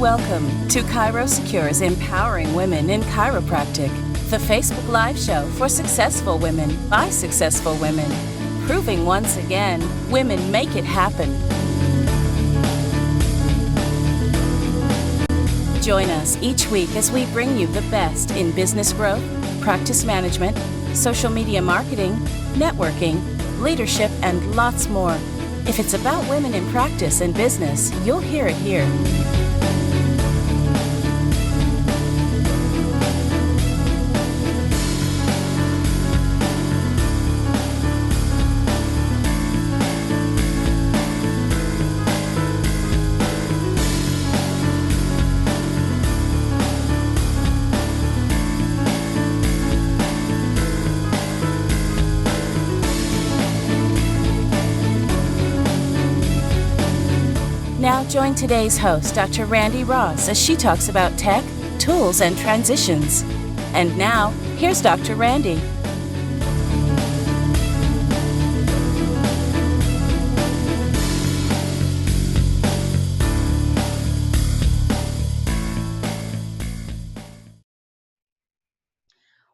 Welcome to ChiroSecure's Empowering Women in Chiropractic, the Facebook Live show for successful women by successful women, proving once again women make it happen. Join us each week as we bring you the best in business growth, practice management, social media marketing, networking, leadership, and lots more. If it's about women in practice and business, you'll hear it here. Now join today's host, Dr. Randi Ross, as she talks about tech, tools, and transitions. And now, here's Dr. Randi.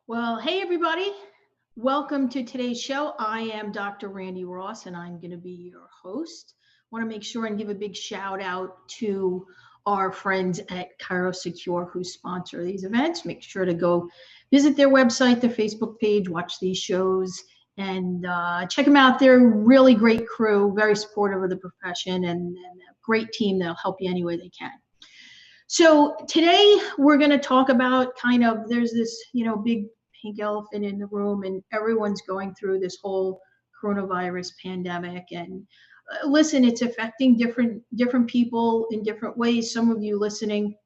Well, hey everybody. Welcome to today's show. I am Dr. Randi Ross, and I'm going to be your host. Want to make sure and give a big shout out to our friends at ChiroSecure who sponsor these events. Make sure to go visit their website, their Facebook page, watch these shows, and check them out. They're a really great crew, very supportive of the profession, and a great team that'll help you any way they can. So today we're going to talk about there's this, big pink elephant in the room, and everyone's going through this whole coronavirus pandemic. And listen, it's affecting different people in different ways. Some of you listening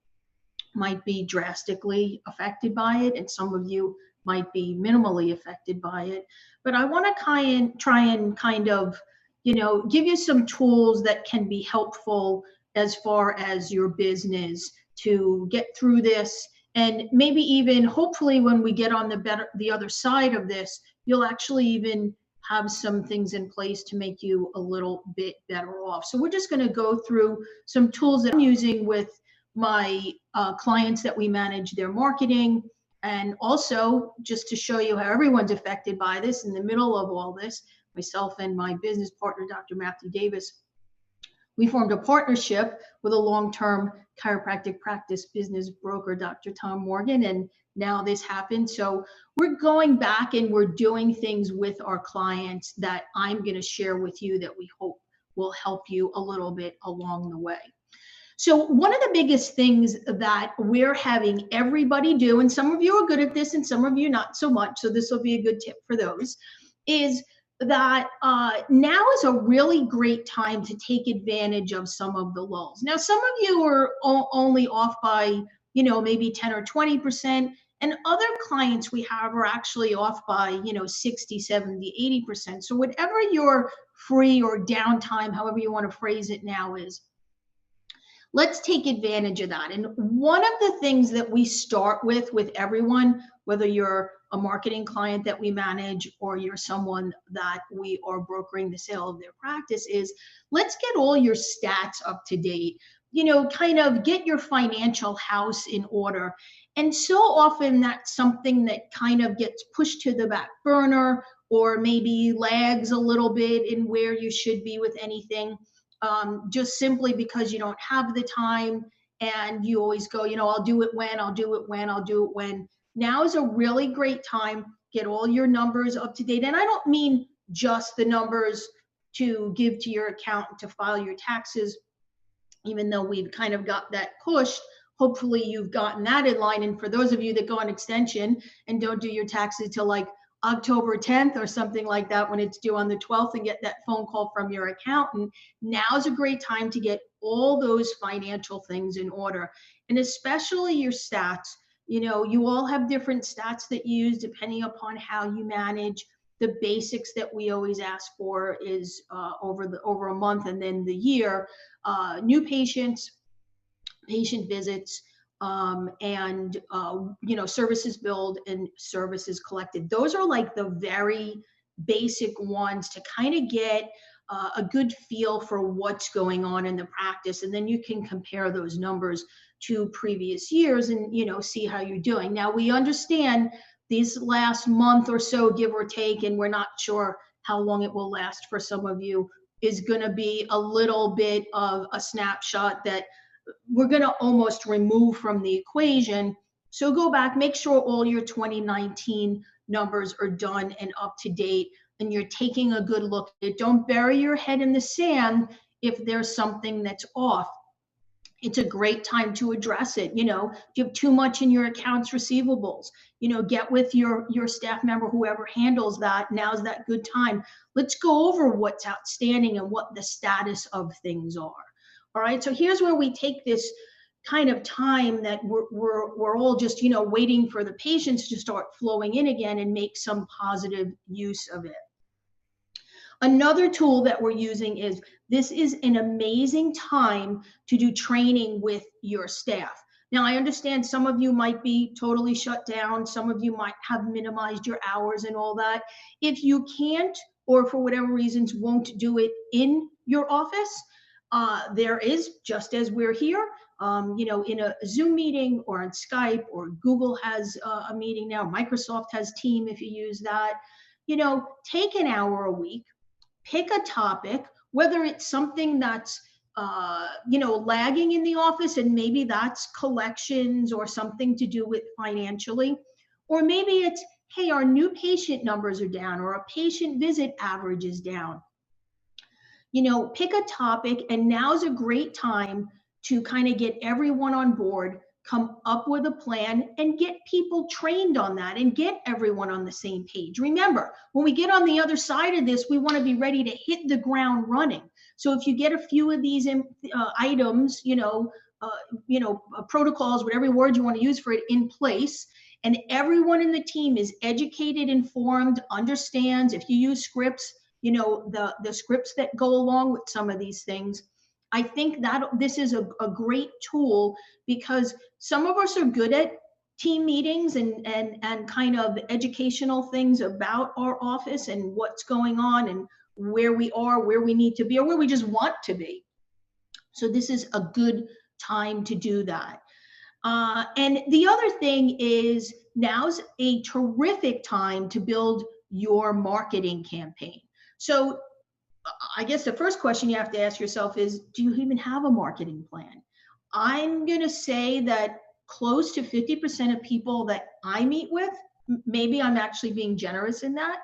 might be drastically affected by it, and some of you might be minimally affected by it. But I want to try and give you some tools that can be helpful as far as your business to get through this, and maybe even hopefully when we get on the other side of this, you'll actually even have some things in place to make you a little bit better off. So we're just going to go through some tools that I'm using with my clients that we manage their marketing, and also just to show you how everyone's affected by this in the middle of all this. Myself and my business partner, Dr. Matthew Davis, we formed a partnership with a long-term chiropractic practice business broker, Dr. Tom Morgan, and now this happened. So we're going back and we're doing things with our clients that I'm going to share with you that we hope will help you a little bit along the way. So one of the biggest things that we're having everybody do, and some of you are good at this and some of you not so much, so this will be a good tip for those, is that now is a really great time to take advantage of some of the lulls. Now, some of you are only off by, maybe 10 or 20%, and other clients we have are actually off by, 60, 70, 80%. So whatever your free or downtime, however you want to phrase it now is, let's take advantage of that. And one of the things that we start with everyone, whether you're a marketing client that we manage or you're someone that we are brokering the sale of their practice, is let's get all your stats up to date, get your financial house in order. And so often that's something that kind of gets pushed to the back burner or maybe lags a little bit in where you should be with anything. Just simply because you don't have the time and you always go, I'll do it when. Now is a really great time. Get all your numbers up to date. And I don't mean just the numbers to give to your accountant to file your taxes, even though we've kind of got that pushed. Hopefully you've gotten that in line. And for those of you that go on extension and don't do your taxes till like October 10th or something like that, when it's due on the 12th, and get that phone call from your accountant, now's a great time to get all those financial things in order. And especially your stats. You all have different stats that you use depending upon how you manage. The basics that we always ask for is over a month and then the year, new patients, patient visits, and services billed and services collected. Those are like the very basic ones to kind of get a good feel for what's going on in the practice, and then you can compare those numbers to previous years and, see how you're doing. Now, we understand these last month or so, give or take, and we're not sure how long it will last for some of you, is going to be a little bit of a snapshot that we're going to almost remove from the equation. So go back, make sure all your 2019 numbers are done and up to date, and you're taking a good look at it. Don't bury your head in the sand if there's something that's off. It's a great time to address it. If you have too much in your accounts receivables, get with your staff member, whoever handles that. Now's that good time. Let's go over what's outstanding and what the status of things are. All right. So here's where we take this kind of time that we're all just, waiting for the patients to start flowing in again and make some positive use of it. Another tool that we're using is, this is an amazing time to do training with your staff. Now, I understand some of you might be totally shut down. Some of you might have minimized your hours and all that. If you can't, or for whatever reasons won't do it in your office, there is, just as we're here, in a Zoom meeting or on Skype, or Google has a meeting now, Microsoft has Team if you use that, take an hour a week, pick a topic, whether it's something that's, lagging in the office, and maybe that's collections or something to do with financially, or maybe it's, hey, our new patient numbers are down, or a patient visit average is down. Pick a topic, and now's a great time to kind of get everyone on board, come up with a plan, and get people trained on that, and get everyone on the same page. Remember, when we get on the other side of this, we want to be ready to hit the ground running. So if you get a few of these items, protocols, whatever word you want to use for it, in place, and everyone in the team is educated, informed, understands, if you use scripts, the scripts that go along with some of these things, I think that this is a great tool, because some of us are good at team meetings and kind of educational things about our office and what's going on and where we are, where we need to be, or where we just want to be. So this is a good time to do that. And the other thing is, now's a terrific time to build your marketing campaign. So I guess the first question you have to ask yourself is, do you even have a marketing plan? I'm going to say that close to 50% of people that I meet with, maybe I'm actually being generous in that,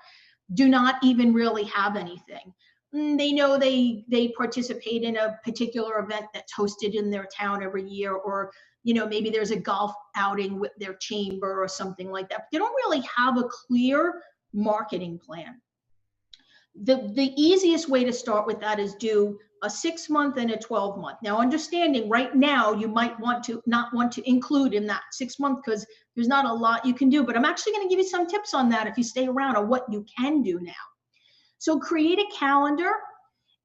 do not even really have anything. They know they participate in a particular event that's hosted in their town every year, or maybe there's a golf outing with their chamber or something like that. But they don't really have a clear marketing plan. The easiest way to start with that is do a 6-month and a 12-month. Now, understanding right now, you might not want to include in that 6-month, because there's not a lot you can do, but I'm actually going to give you some tips on that if you stay around, on what you can do now. So create a calendar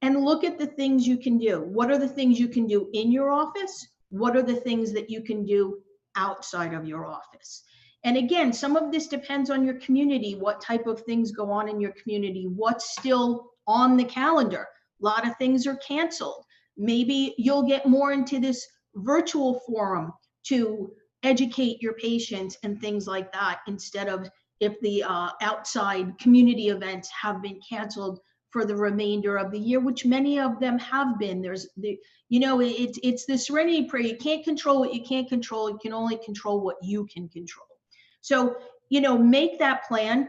and look at the things you can do. What are the things you can do in your office? What are the things that you can do outside of your office? And again, some of this depends on your community, what type of things go on in your community, what's still on the calendar. A lot of things are canceled. Maybe you'll get more into this virtual forum to educate your patients and things like that, instead of if the outside community events have been canceled for the remainder of the year, which many of them have been. There's it's the serenity prayer. You can't control what you can't control. You can only control what you can control. So, make that plan,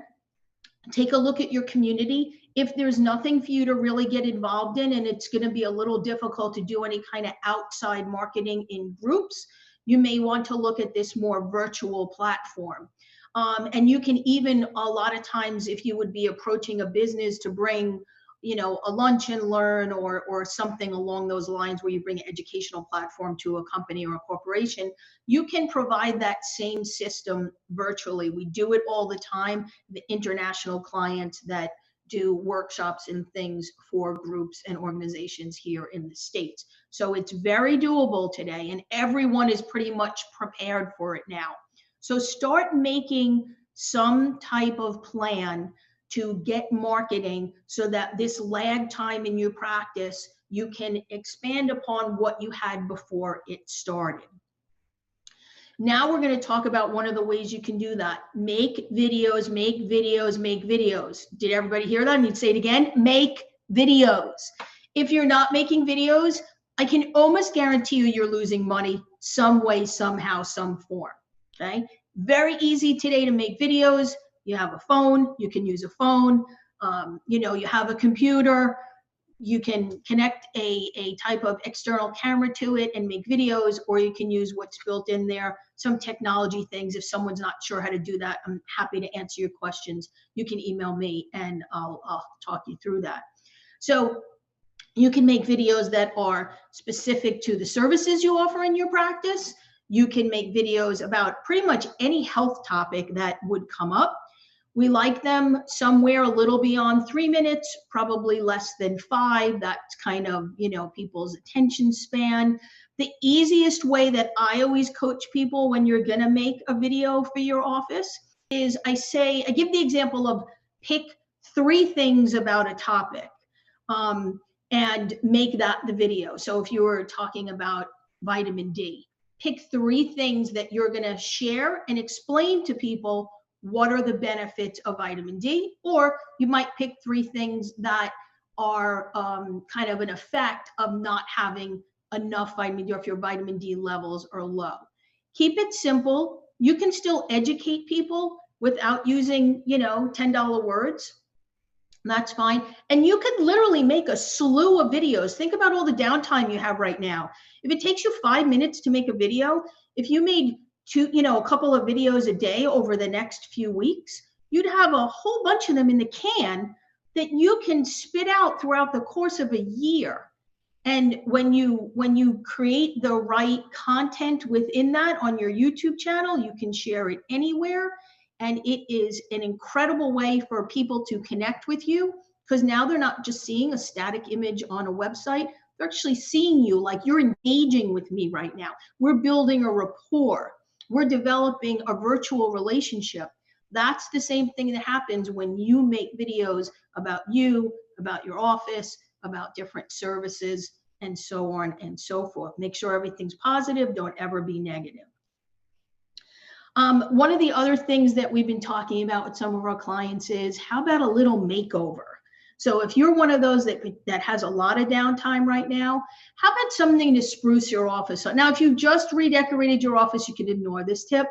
take a look at your community. If there's nothing for you to really get involved in, and it's going to be a little difficult to do any kind of outside marketing in groups, you may want to look at this more virtual platform. And you can even, a lot of times, if you would be approaching a business to bring, a lunch and learn or something along those lines, where you bring an educational platform to a company or a corporation, you can provide that same system virtually. We do it all the time. The international clients that do workshops and things for groups and organizations here in the States. So it's very doable today, and everyone is pretty much prepared for it now. So start making some type of plan to get marketing, so that this lag time in your practice, you can expand upon what you had before it started. Now we're going to talk about one of the ways you can do that. Make videos, make videos, make videos. Did everybody hear that? I need to say it again. Make videos. If you're not making videos, I can almost guarantee you're losing money some way, somehow, some form. Okay. Very easy today to make videos. You have a phone, you can use a phone. You have a computer, you can connect a type of external camera to it and make videos, or you can use what's built in there, some technology things. If someone's not sure how to do that, I'm happy to answer your questions. You can email me and I'll talk you through that. So you can make videos that are specific to the services you offer in your practice. You can make videos about pretty much any health topic that would come up. We like them somewhere a little beyond 3 minutes, probably less than 5. That's kind of, people's attention span. The easiest way that I always coach people when you're going to make a video for your office is I give the example of pick 3 things about a topic and make that the video. So if you were talking about vitamin D, pick 3 things that you're going to share and explain to people what are the benefits of vitamin D, or you might pick 3 things that are kind of an effect of not having enough vitamin D, or if your vitamin D levels are low. Keep it simple. You can still educate people without using, $10 words. That's fine. And you could literally make a slew of videos. Think about all the downtime you have right now. If it takes you 5 minutes to make a video, if you made a couple of videos a day over the next few weeks, you'd have a whole bunch of them in the can that you can spit out throughout the course of a year. And when you create the right content within that on your YouTube channel, you can share it anywhere. And it is an incredible way for people to connect with you, because now they're not just seeing a static image on a website. They're actually seeing you like you're engaging with me right now. We're building a rapport. We're developing a virtual relationship. That's the same thing that happens when you make videos about you, about your office, about different services, and so on and so forth. Make sure everything's positive. Don't ever be negative. One of the other things that we've been talking about with some of our clients is, how about a little makeover? So if you're one of those that has a lot of downtime right now, how about something to spruce your office up? Now, if you just redecorated your office, you can ignore this tip.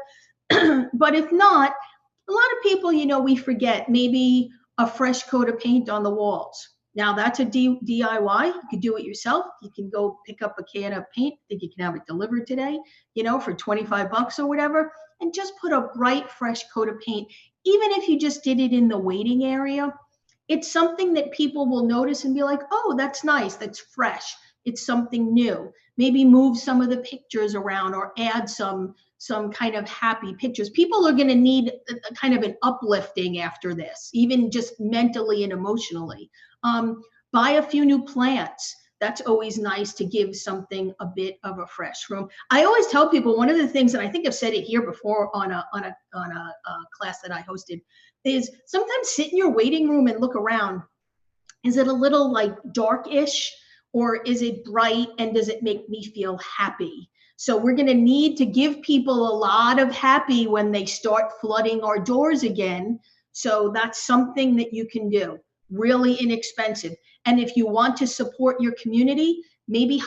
But if not, a lot of people, we forget maybe a fresh coat of paint on the walls. Now, that's a DIY. You can do it yourself. You can go pick up a can of paint. I think you can have it delivered today, for $25 or whatever, and just put a bright, fresh coat of paint. Even if you just did it in the waiting area, it's something that people will notice and be like, oh, that's nice. That's fresh. It's something new. Maybe move some of the pictures around or add some kind of happy pictures. People are going to need a kind of an uplifting after this, even just mentally and emotionally. Buy a few new plants. That's always nice to give something a bit of a fresh room. I always tell people, one of the things, and I think I've said it here before on a class that I hosted, is sometimes sit in your waiting room and look around. Is it a little like dark-ish, or is it bright, and does it make me feel happy? So we're going to need to give people a lot of happy when they start flooding our doors again. So that's something that you can do. Really inexpensive. And if you want to support your community, maybe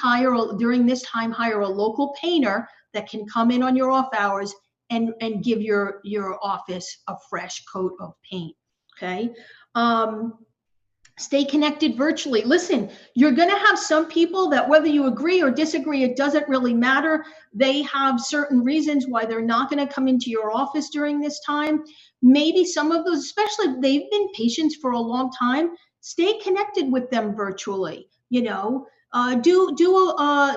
during this time, hire a local painter that can come in on your off hours and give your office a fresh coat of paint. Okay. Stay connected virtually. Listen, you're going to have some people that, whether you agree or disagree, it doesn't really matter. They have certain reasons why they're not going to come into your office during this time. Maybe some of those, especially if they've been patients for a long time, stay connected with them virtually. Do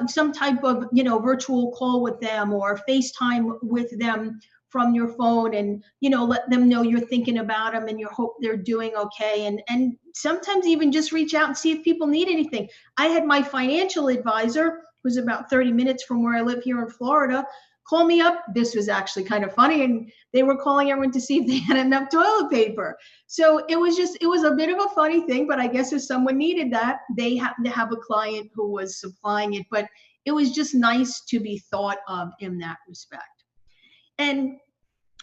some type of, virtual call with them, or FaceTime with them from your phone, and, let them know you're thinking about them and you hope they're doing okay. And sometimes even just reach out and see if people need anything. I had my financial advisor, who's about 30 minutes from where I live here in Florida, call me up. This was actually kind of funny. And they were calling everyone to see if they had enough toilet paper. So it was a bit of a funny thing, but I guess if someone needed that, they happened to have a client who was supplying it. But it was just nice to be thought of in that respect. And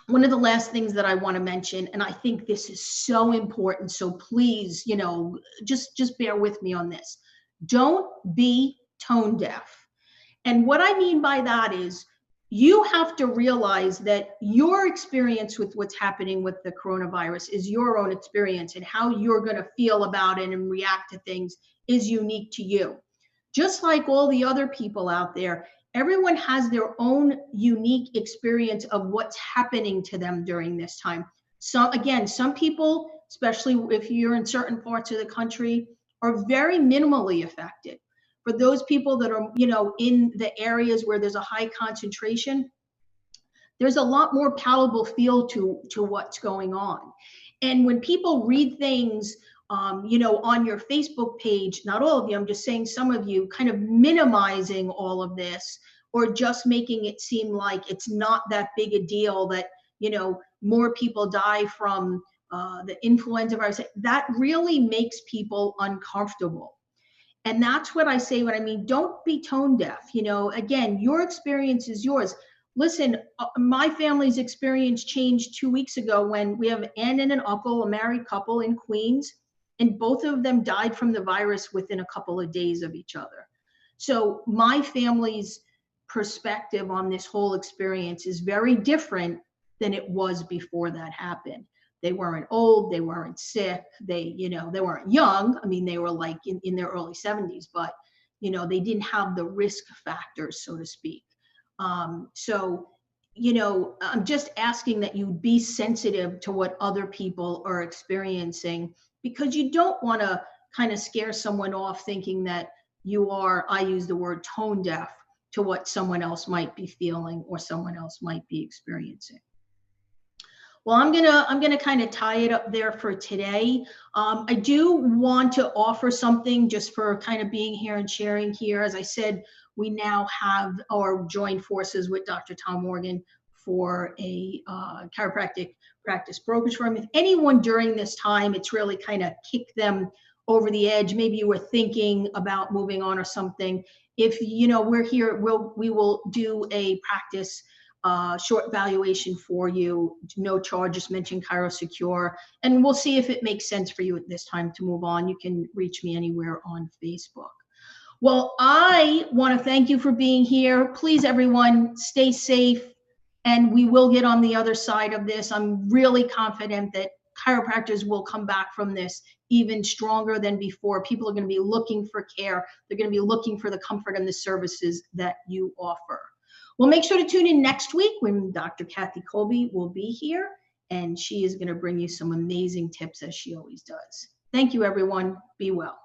one of the last things that I want to mention, and I think this is so important, so please, just bear with me on this. Don't be tone deaf. And what I mean by that is you have to realize that your experience with what's happening with the coronavirus is your own experience, and how you're going to feel about it and react to things is unique to you. Just like all the other people out there, everyone has their own unique experience of what's happening to them during this time. Some people, especially if you're in certain parts of the country, are very minimally affected. For those people that are, in the areas where there's a high concentration, there's a lot more palatable feel to what's going on. And when people read things, on your Facebook page, not all of you, I'm just saying some of you, kind of minimizing all of this, or just making it seem like it's not that big a deal, that, more people die from the influenza virus, that really makes people uncomfortable. And that's what I say when I mean, don't be tone deaf. Again, your experience is yours. Listen, my family's experience changed 2 weeks ago when we have an aunt and an uncle, a married couple in Queens, and both of them died from the virus within a couple of days of each other. So my family's perspective on this whole experience is very different than it was before that happened. They weren't old, they weren't sick, they weren't young. I mean, they were like in their early 70s, but, they didn't have the risk factors, so to speak. So, I'm just asking that you be sensitive to what other people are experiencing, because you don't want to kind of scare someone off thinking that you are, I use the word tone deaf to what someone else might be feeling or someone else might be experiencing. Well, I'm gonna kind of tie it up there for today. I do want to offer something just for kind of being here and sharing here. As I said, we now have or joined forces with Dr. Tom Morgan for a chiropractic practice brokerage firm. If anyone during this time, it's really kind of kicked them over the edge, maybe you were thinking about moving on or something. If we're here, we will do a practice short valuation for you, no charge, just mention ChiroSecure, and we'll see if it makes sense for you at this time to move on. You can reach me anywhere on Facebook. Well, I want to thank you for being here. Please, everyone, stay safe, and we will get on the other side of this. I'm really confident that chiropractors will come back from this even stronger than before. People are going to be looking for care. They're going to be looking for the comfort and the services that you offer. Well, make sure to tune in next week when Dr. Kathy Colby will be here, and she is going to bring you some amazing tips, as she always does. Thank you, everyone. Be well.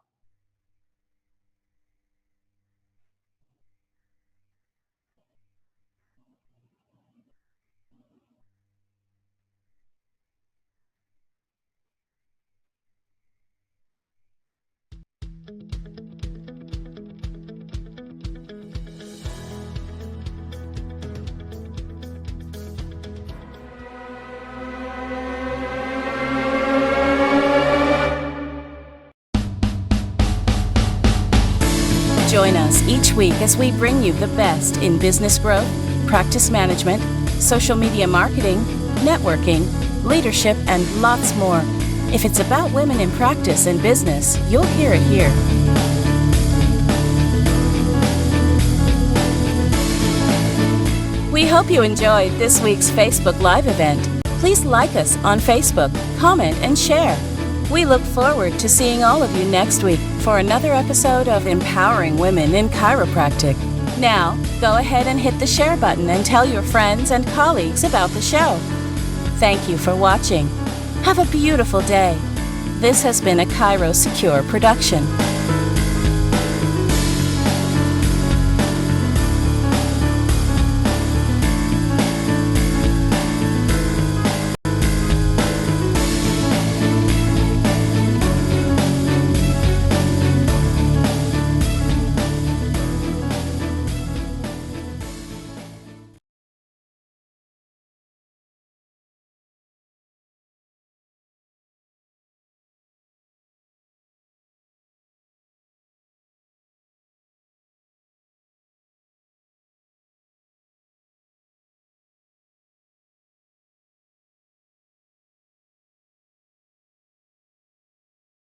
Join us each week as we bring you the best in business growth, practice management, social media marketing, networking, leadership, and lots more. If it's about women in practice and business, you'll hear it here. We hope you enjoyed this week's Facebook Live event. Please like us on Facebook, comment, and share. We look forward to seeing all of you next week for another episode of Empowering Women in Chiropractic. Now, go ahead and hit the share button and tell your friends and colleagues about the show. Thank you for watching. Have a beautiful day. This has been a ChiroSecure production.